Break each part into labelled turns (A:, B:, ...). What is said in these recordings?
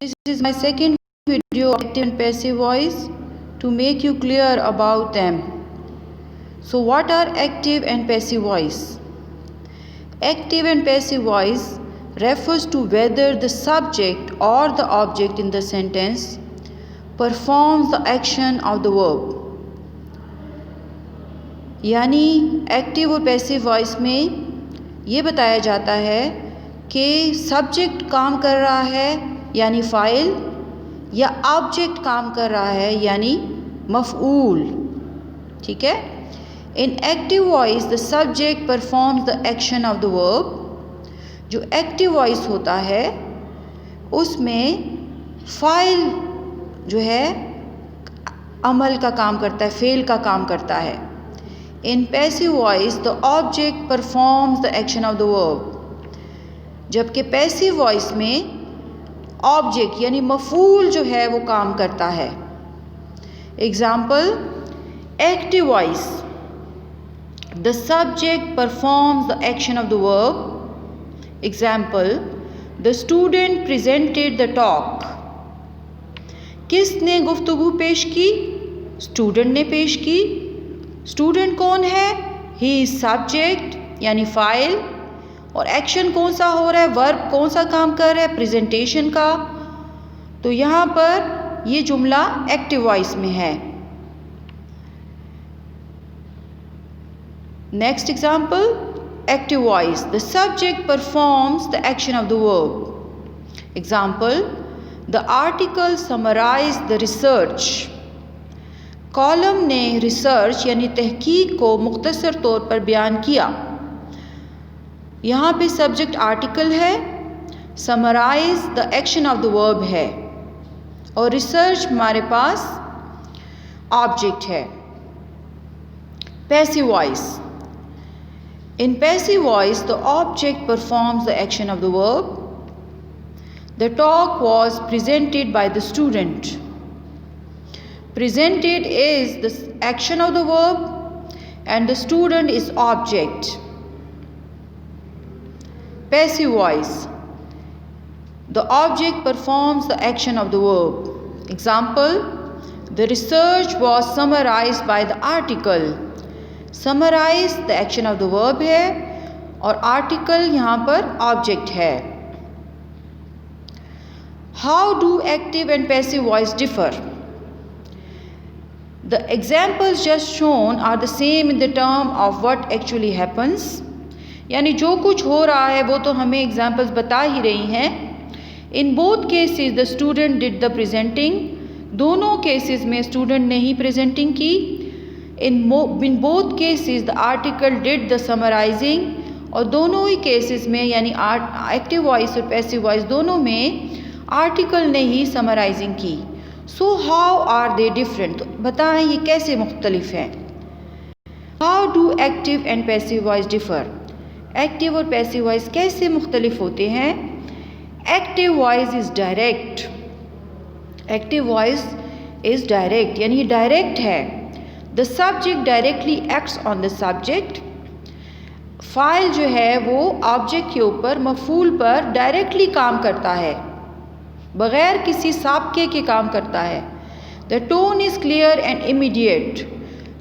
A: This is my second video of active and passive voice to make you clear about them. So what are active and passive voice? Active and passive voice refers to whether the subject or the object in the sentence performs the action of the verb. यानी active और passive voice में ये बताया जाता है कि subject काम कर रहा है यानी फ़ाइल, या ऑब्जेक्ट काम कर रहा है यानी मफ़ऊल। ठीक है। इन active voice the subject performs the action of the verb. जो एक्टिव वॉइस होता है उसमें फ़ाइल जो है अमल का काम करता है, फ़ेल का काम करता है। इन passive voice the object performs the action of the verb. जबकि पैसिव वॉइस में ऑब्जेक्ट यानी मफूल जो है वो काम करता है। Example, active voice the subject performs the action of the verb. Example, the student presented the talk. किसने गुफ्तगू पेश की? स्टूडेंट ने पेश की। स्टूडेंट कौन है? ही इज सब्जेक्ट यानी फ़ाइल। और एक्शन कौन सा हो रहा है, वर्ब कौन सा काम कर रहा है? प्रेजेंटेशन का। तो यहाँ पर ये जुमला एक्टिव वॉइस में है। Next example, active voice the subject performs the action of the verb. Example, the article summarise the research. कॉलम ने रिसर्च यानी तहकीक को मुख्तसर तौर पर बयान किया। यहाँ पे सब्जेक्ट आर्टिकल है, summarise the action of the verb है, और रिसर्च हमारे पास ऑब्जेक्ट है। Passive voice, in passive voice the object performs the action of the verb. The talk was presented by the student. Presented is the action of the verb and the student is object. Passive voice, the object performs the action of the verb. Example, the research was summarized by the article. Summarize the action of the verb है और article यहाँ पर object है। How do active and passive voice differ? The examples just shown are the same in the term of what actually happens. यानी जो कुछ हो रहा है वो तो हमें एग्जाम्पल्स बता ही रही हैं। In both cases the student did the presenting. दोनों केसेस में स्टूडेंट ने ही प्रेजेंटिंग की। In both cases the article did the summarising. और दोनों ही केसेस में यानी एक्टिव वॉइस और पैसिव वॉइस दोनों में आर्टिकल ने ही समराइजिंग की। So how are they different? तो बताएं ये कैसे मुख्तलिफ हैं। How do active and passive voice differ? Active और पैसिव वॉइस कैसे मुख्तलिफ होते हैं? Active voice is direct. Active voice is direct यानी ये डायरेक्ट है। The subject directly acts on the subject. File जो है वो ऑब्जेक्ट के ऊपर, मफूल पर डायरेक्टली काम करता है, बग़ैर किसी साबके के काम करता है। The tone is clear and immediate.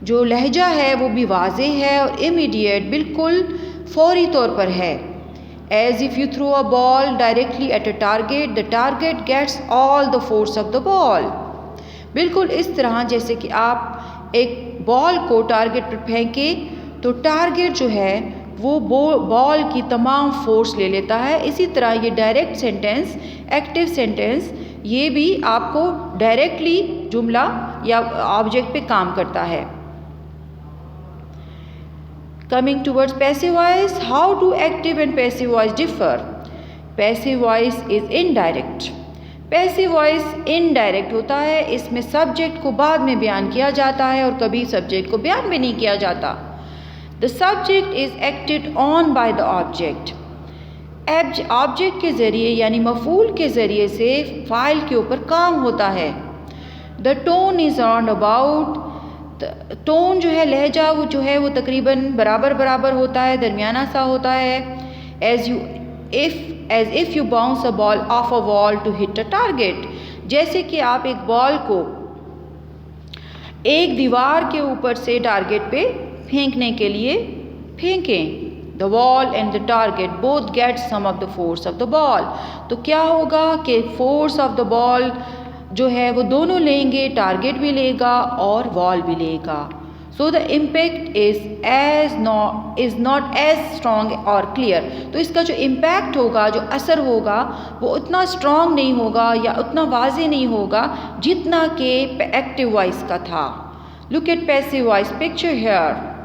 A: जो लहजा है वो भी वाज़ेह है और इमीडिएट बिल्कुल फौरी तौर पर है। As if you throw a ball directly at a target, the target gets all the force of the ball. बिल्कुल इस तरह जैसे कि आप एक बॉल को टारगेट पर फेंकें तो टारगेट जो है वो बॉल की तमाम फोर्स ले लेता है। इसी तरह ये डायरेक्ट सेंटेंस, एक्टिव सेंटेंस, ये भी आपको डायरेक्टली जुमला या ऑब्जेक्ट पे काम करता है। Coming towards passive voice, how do active and passive voice differ? Passive voice is indirect. Passive voice indirect होता है, इसमें सब्जेक्ट को बाद में बयान किया जाता है और कभी सब्जेक्ट को बयान भी नहीं किया जाता। The subject is acted on by the object. Object के ज़रिए यानी मफूल के ज़रिए से फ़ाइल के ऊपर काम होता है। The tone is round about. Tone जो है, लहजा वो जो है वो तकरीबन बराबर बराबर होता है, दरमियाना सा होता है। As you if as if you bounce a ball off a wall to hit a target. जैसे कि आप एक बॉल को एक दीवार के ऊपर से टारगेट पे फेंकने के लिए फेंकें. The wall and the target both get some of the force of the ball. तो क्या होगा कि force of the ball जो है वो दोनों लेंगे, टारगेट भी लेगा और वॉल भी लेगा. So the impact is not as strong or clear. तो इसका जो impact होगा, जो असर होगा, वो उतना strong नहीं होगा या उतना वाज़े नहीं होगा जितना कि active voice का था. Look at passive voice picture here.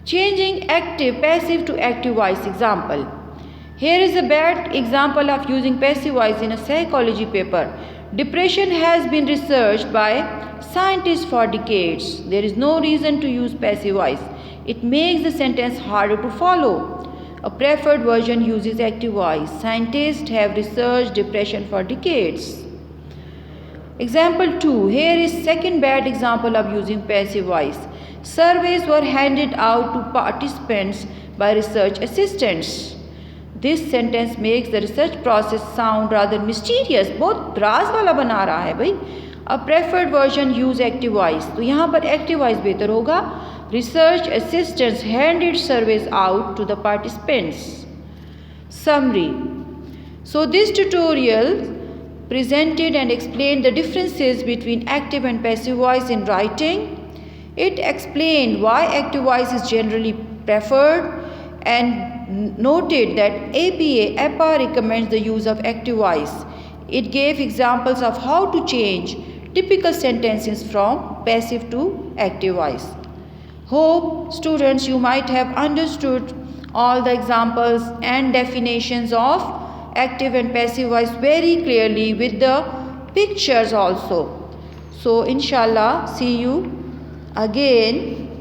A: Changing passive to active voice example. Here is a bad example of using passive voice in a psychology paper. Depression has been researched by scientists for decades. There is no reason to use passive voice. It makes the sentence harder to follow. A preferred version uses active voice. Scientists have researched depression for decades. Example 2. Here is second bad example of using passive voice. Surveys were handed out to participants by research assistants. This sentence makes the research process sound rather mysterious. बहुत राज वाला बना रहा है भाई. A preferred version use active voice. तो यहाँ पर active voice बेहतर होगा. Research assistants handed surveys out to the participants. Summary. So this tutorial presented and explained the differences between active and passive voice in writing. It explained why active voice is generally preferred and noted that APA recommends the use of active voice. It gave examples of how to change typical sentences from passive to active voice. Hope students you might have understood all the examples and definitions of active and passive voice very clearly with the pictures also. So inshallah see you again